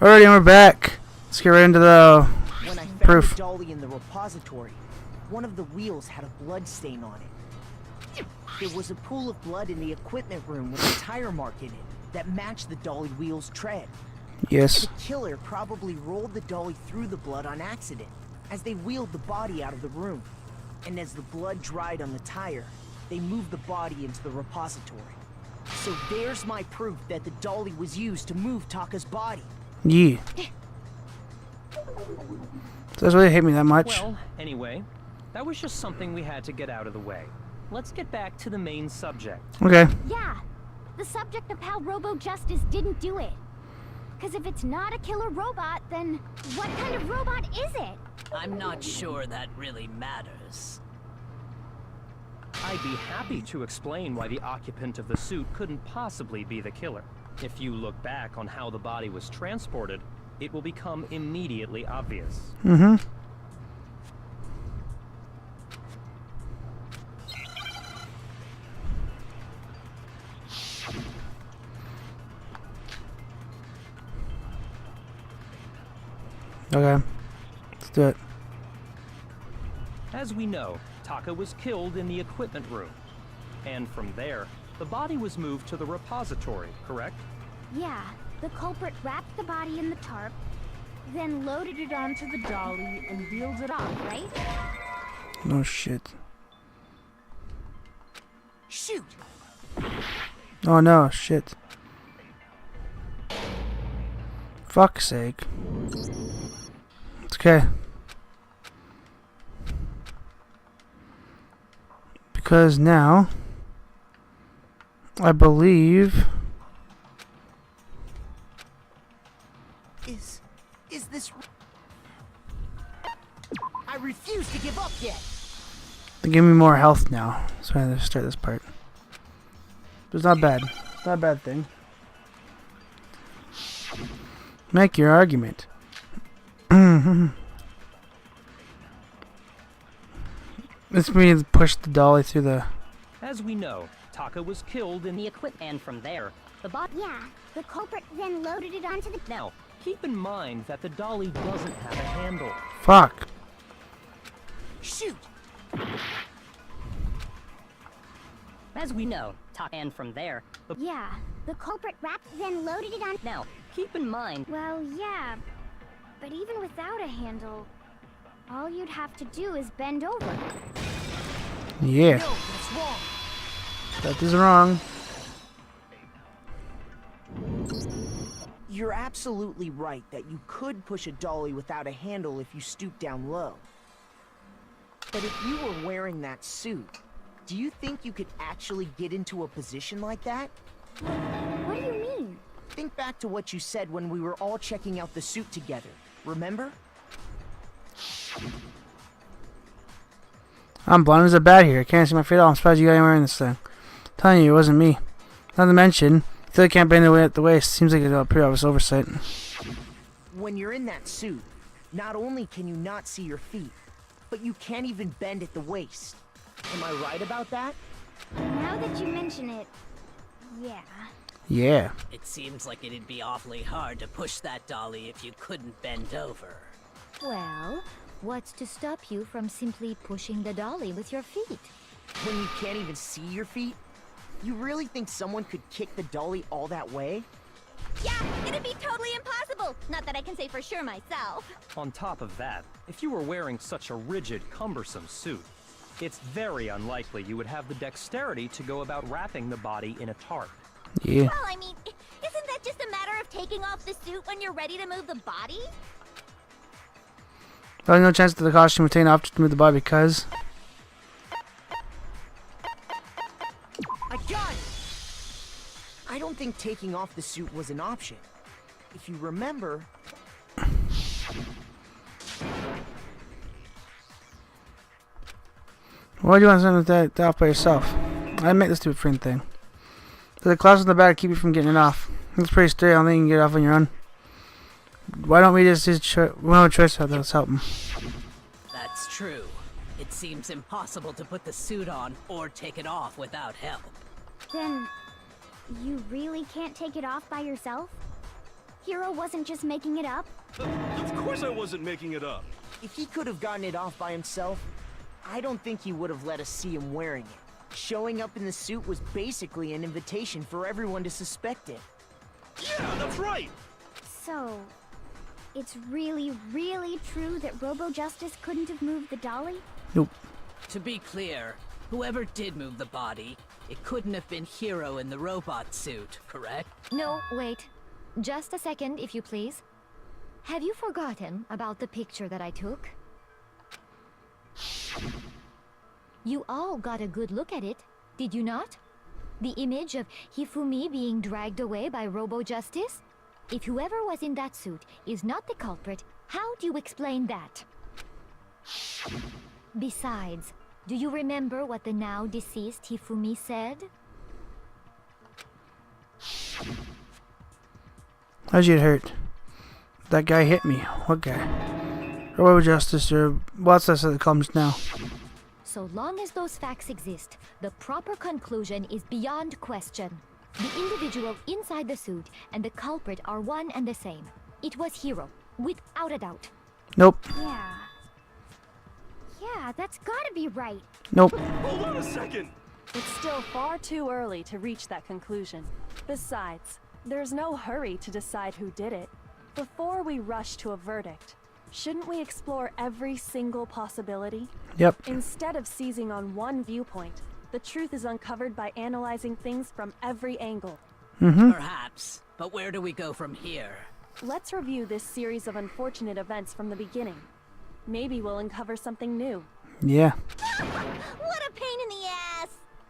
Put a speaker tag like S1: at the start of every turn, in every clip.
S1: Alrighty, we're back. Let's get right into the
S2: When I found
S1: proof.
S2: the dolly in the repository, one of the wheels had a blood stain on it. There was a pool of blood in the equipment room with a tire mark in it that matched the dolly wheel's tread.
S1: Yes.
S2: The killer probably rolled the dolly through the blood on accident as they wheeled the body out of the room. And as the blood dried on the tire, they moved the body into the repository. So there's my proof that the dolly was used to move Taka's body.
S1: Yeah. Does really hate me that much?
S3: Well, anyway, that was just something we had to get out of the way. Let's get back to the main subject.
S1: Okay.
S4: Yeah, the subject of how Robo-Justice didn't do it. Because if it's not a killer robot, then what kind of robot is it?
S5: I'm not sure that really matters.
S3: I'd be happy to explain why the occupant of the suit couldn't possibly be the killer. If you look back on how the body was transported, it will become immediately obvious.
S1: Mm-hmm. Okay. Let's do it.
S3: As we know, Taka was killed in the equipment room. And from there, the body was moved to the repository, correct?
S4: Yeah, the culprit wrapped the body in the tarp, then loaded it onto the dolly and wheeled it off, right?
S1: No shit.
S2: Shoot!
S1: Oh no, shit. Fuck's sake. It's okay. Because now, I believe...
S2: Is this... I refuse to give up yet!
S1: They give me more health now, so I have to start this part. But it's not bad. It's not a bad thing. Make your argument. This means push the dolly through the...
S3: As we know, Taka was killed in the equipment, and from there, the body...
S4: Yeah, the culprit then loaded it onto the...
S3: Now, keep in mind that the dolly doesn't have a handle.
S1: Fuck.
S2: Shoot!
S5: As we know, and from there, the...
S4: Yeah, the culprit wrapped then loaded it on...
S5: Now, keep in mind...
S4: Well, yeah, but even without a handle, all you'd have to do is bend over.
S1: Yeah.
S2: No, that's wrong!
S1: That is wrong.
S2: You're absolutely right that you could push a dolly without a handle if you stoop down low. But if you were wearing that suit, do you think you could actually get into a position like that?
S4: What do you mean?
S2: Think back to what you said when we were all checking out the suit together, remember?
S1: I'm blind as a bat here. I can't see my feet at all. I'm surprised you got anyone wearing this thing. I'm telling you, it wasn't me. Not to mention, you still can't bend away at the waist. Seems like a pretty obvious oversight.
S2: When you're in that suit, not only can you not see your feet, but you can't even bend at the waist. Am I right about that?
S4: Now that you mention it, yeah.
S1: Yeah.
S5: It seems like it'd be awfully hard to push that dolly if you couldn't bend over.
S6: Well, what's to stop you from simply pushing the dolly with your feet?
S2: When you can't even see your feet? You really think someone could kick the dolly all that way?
S4: Yeah, it'd be totally impossible. Not that I can say for sure myself.
S3: On top of that, if you were wearing such a rigid, cumbersome suit, it's very unlikely you would have the dexterity to go about wrapping the body in a tarp.
S1: Yeah.
S4: Well, I mean, isn't that just a matter of taking off the suit when you're ready to move the body?
S1: There's no chance that the costume would take off just to move the body because...
S2: I got it! I don't think taking off the suit was an option. If you remember...
S1: Why do you want to send that off by yourself? I'd make this stupid friend thing. There's a clause in the back to keep you from getting it off. It's pretty straight. I don't think you can get it off on your own. Why don't we just we don't have a choice how that's helping?
S5: That's true. It seems impossible to put the suit on or take it off without help.
S4: Then, you really can't take it off by yourself? Hiro wasn't just making it up?
S7: Of course I wasn't making it up.
S2: If he could have gotten it off by himself, I don't think he would have let us see him wearing it. Showing up in the suit was basically an invitation for everyone to suspect it.
S7: Yeah, that's right.
S4: So, it's really, really true that Robo Justice couldn't have moved the dolly?
S1: Nope.
S5: To be clear, whoever did move the body, it couldn't have been Hiro in the robot suit, correct?
S6: No, wait. Just a second, if you please. Have you forgotten about the picture that I took? You all got a good look at it, did you not? The image of Hifumi being dragged away by Robo Justice? If whoever was in that suit is not the culprit, how do you explain that? Besides, do you remember what the now deceased Hifumi said?
S1: How'd you get hurt? That guy hit me. What guy? Robo Justice or what's that that comes now?
S6: So long as those facts exist, the proper conclusion is beyond question. The individual inside the suit and the culprit are one and the same. It was Hiro, without a doubt.
S1: Nope.
S4: Yeah. Yeah, that's gotta be right.
S1: Nope.
S7: Hold on a second.
S8: It's still far too early to reach that conclusion. Besides, there's no hurry to decide who did it. Before we rush to a verdict, shouldn't we explore every single possibility?
S1: Yep.
S8: Instead of seizing on one viewpoint, the truth is uncovered by analyzing things from every angle.
S5: Perhaps, but where do we go from here?
S8: Let's review this series of unfortunate events from the beginning. Maybe we'll uncover something new.
S1: Yeah.
S4: What a pain in the ass!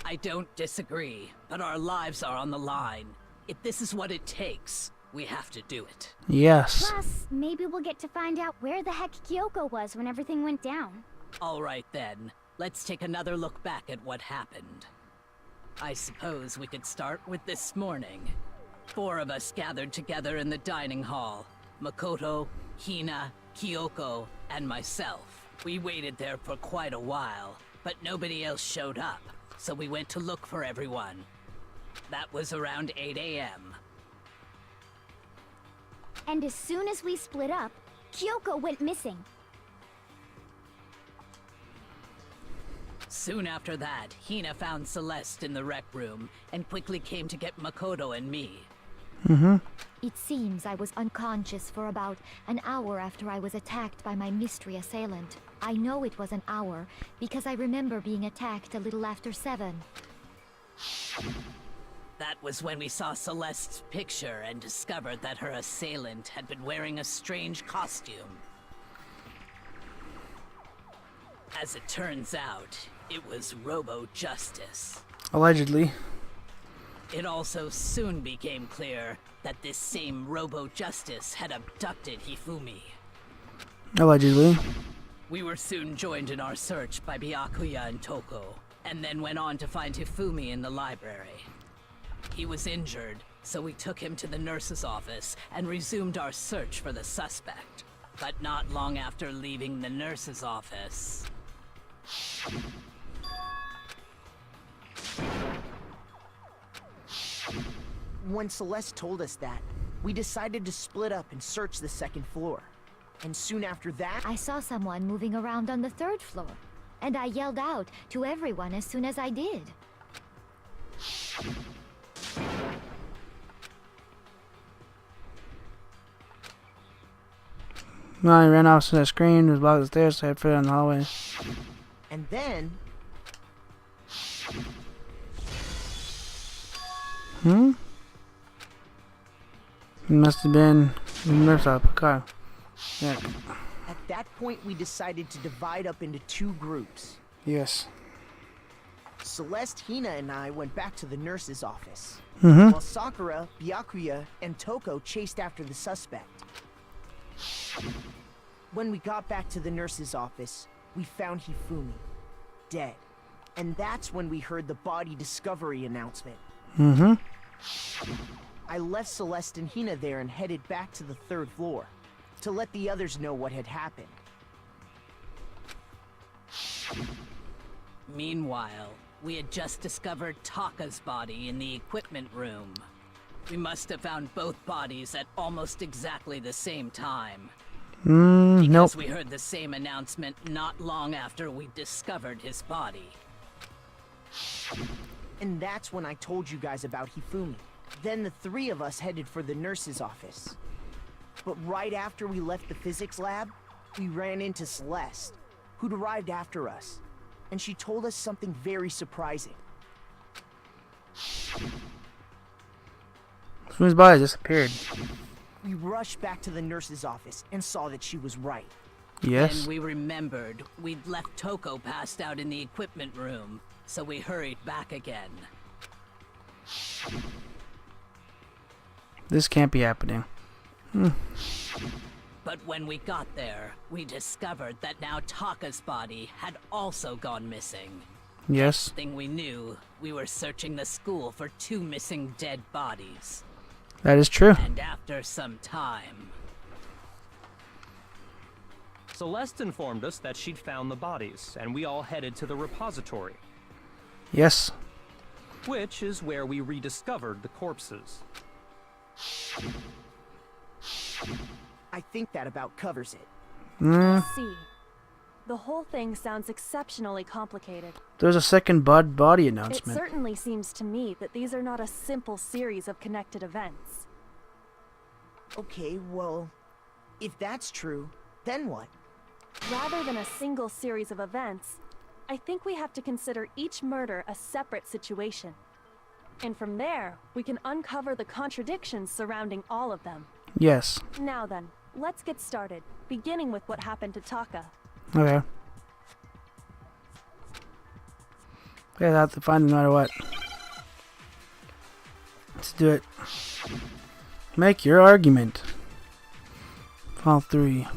S5: I don't disagree, but our lives are on the line. If this is what it takes, we have to do it.
S1: Yes.
S4: Plus, maybe we'll get to find out where the heck Kyoko was when everything went down.
S5: All right then, let's take another look back at what happened. I suppose we could start with this morning. 4 of us gathered together in the dining hall. Makoto, Hina, Kyoko, and myself. We waited there for quite a while, but nobody else showed up, so we went to look for everyone. That was around 8 a.m.
S4: And as soon as we split up, Kyoko went missing.
S5: Soon after that, Hina found Celeste in the rec room and quickly came to get Makoto and me.
S6: It seems I was unconscious for about an hour after I was attacked by my mystery assailant. I know it was an hour because I remember being attacked a little after 7.
S5: That was when we saw Celeste's picture and discovered that her assailant had been wearing a strange costume. As it turns out, it was Robo Justice.
S1: Allegedly.
S5: It also soon became clear that this same Robo Justice had abducted Hifumi.
S1: Allegedly.
S5: We were soon joined in our search by Byakuya and Toko, and then went on to find Hifumi in the library. He was injured, so we took him to the nurse's office and resumed our search for the suspect. But not long after leaving the nurse's office...
S2: When Celeste told us that, we decided to split up and search the second floor. And soon after that,
S6: I saw someone moving around on the 3rd floor, and I yelled out to everyone as soon as I did.
S1: I ran off to the screen, was blocked the stairs, so I put it in the hallway.
S2: and then,
S1: It must have been the nurse out of the car. Yeah.
S2: at that point we decided to divide up into 2 groups.
S1: Yes.
S2: Celeste, Hina, and I went back to the nurse's office,
S1: Mm-hmm.
S2: while Sakura, Byakuya, and Toko chased after the suspect. When we got back to the nurse's office, we found Hifumi, dead. And that's when we heard the body discovery announcement.
S1: Mm-hmm.
S2: I left Celeste and Hina there and headed back to the 3rd floor, to let the others know what had happened.
S5: Meanwhile, we had just discovered Taka's body in the equipment room. We must have found both bodies at almost exactly the same time.
S1: Nope.
S5: Because we heard the same announcement not long after we discovered his body.
S2: And that's when I told you guys about Hifumi. Then the three of us headed for the nurse's office. But right after we left the physics lab, we ran into Celeste, who'd arrived after us. And she told us something very surprising.
S1: Fumi's body disappeared.
S2: We rushed back to the nurse's office and saw that she was right.
S1: Yes.
S5: And we remembered we'd left Toko passed out in the equipment room, so we hurried back again.
S1: This can't be happening.
S5: But when we got there, we discovered that now Taka's body had also gone missing.
S1: Yes.
S5: Thing we knew, we were searching the school for 2 missing dead bodies.
S1: That is true.
S5: And after some time...
S3: Celeste informed us that she'd found the bodies, and we all headed to the repository,
S1: Yes.
S3: which is where we rediscovered the corpses.
S2: I think that about covers it.
S8: See. The whole thing sounds exceptionally complicated.
S1: There's a second body
S8: It
S1: announcement.
S8: certainly seems to me that these are not a simple series of connected events.
S2: Okay, well, if that's true, then what?
S8: Rather than a single series of events, I think we have to consider each murder a separate situation. And from there, we can uncover the contradictions surrounding all of them.
S1: Yes.
S8: Now then, let's get started, beginning with what happened to Taka.
S1: Okay. Yeah, I have to find him no matter what. Let's do it. Make your argument. All 3.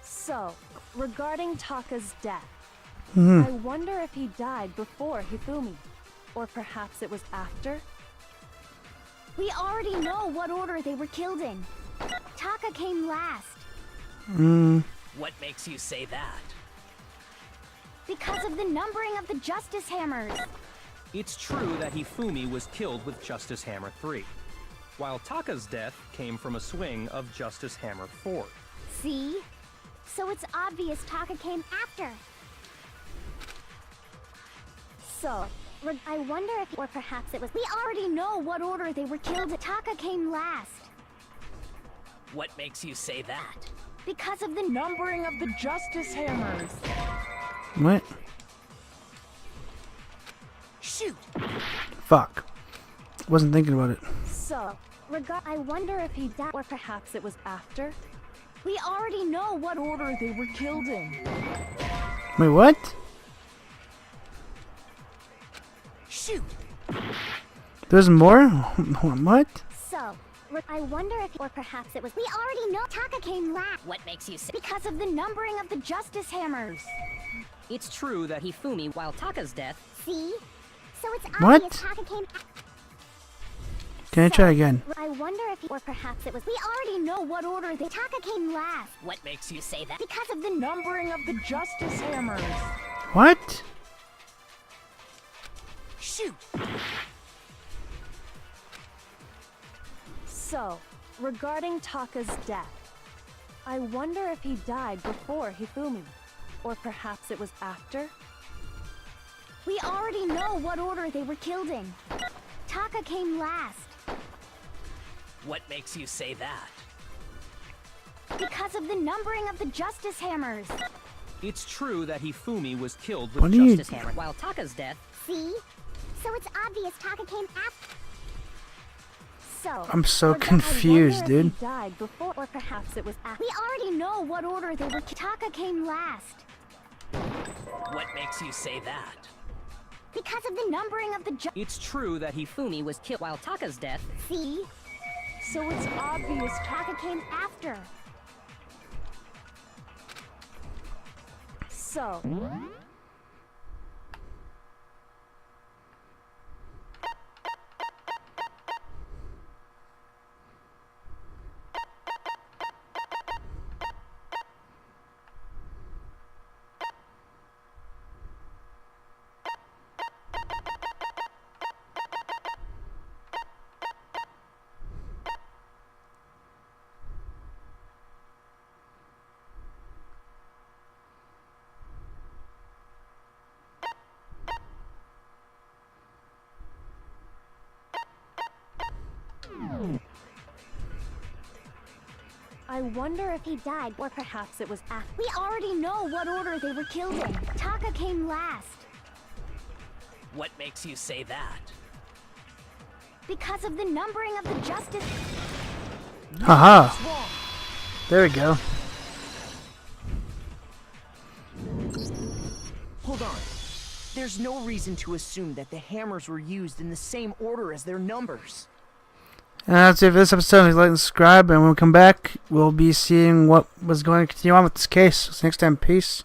S8: So, regarding Taka's death,
S1: Hmm.
S8: I wonder if he died before Hifumi. Or perhaps it was after?
S4: We already know what order they were killed in. Taka came last.
S5: What makes you say that?
S4: Because of the numbering of the Justice Hammers.
S3: It's true that Hifumi was killed with Justice Hammer 3, while Taka's death came from a swing of Justice Hammer 4.
S4: See? So it's obvious Taka came after.
S8: So,
S4: I wonder if, or perhaps it was, we already know what order they were killed in. Taka came last.
S5: What makes you say that?
S4: Because of the
S2: Numbering of the Justice Hammers.
S1: What?
S2: Shoot!
S1: Fuck. Wasn't thinking about it.
S8: so, I wonder if he died, or perhaps it was after?
S4: We already know what order they were killed in.
S1: Wait, what?
S2: Shoot!
S1: There's more? What?
S4: So, I wonder if, or perhaps it was, we already know Taka came last.
S9: What makes you say?
S4: Because of the numbering of the Justice Hammers.
S9: It's true that Hifumi, while Taka's death,
S4: See? So it's
S1: What?
S4: obvious Taka came
S1: Can I try again?
S4: I wonder if, or perhaps it was, we already know what order they, Taka came last.
S9: what makes you say that?
S4: Because of the numbering of the Justice Hammers.
S1: What?
S2: Shoot!
S8: So, regarding Taka's death, I wonder if he died before Hifumi. Or perhaps it was after?
S4: We already know what order they were killed in. Taka came last.
S5: What makes you say that?
S4: Because of the numbering of the Justice Hammers.
S3: It's true that Hifumi was killed with
S1: What do you-
S3: Justice Hammer.
S9: While Taka's death,
S4: See? So it's obvious Taka came after. So,
S1: I'm so
S8: I wonder
S1: confused,
S8: if
S1: dude.
S8: he died before, or perhaps it was after.
S4: we already know what order they were. Taka came last.
S5: What makes you say that?
S4: Because of the numbering of the
S3: It's true that
S9: Hifumi was killed while Taka's death.
S4: See? So it's obvious Taka came after.
S8: So, I wonder if he died, or perhaps it was after.
S4: We already know what order they were killed in. Taka came last.
S5: What makes you say that?
S4: Because of the numbering of the justice.
S1: Haha. There we go.
S2: Hold on. There's no reason to assume that the hammers were used in the same order as their numbers.
S1: And that's it for this episode. Please like and subscribe, and when we come back, we'll be seeing what was going to continue on with this case. So next time, peace.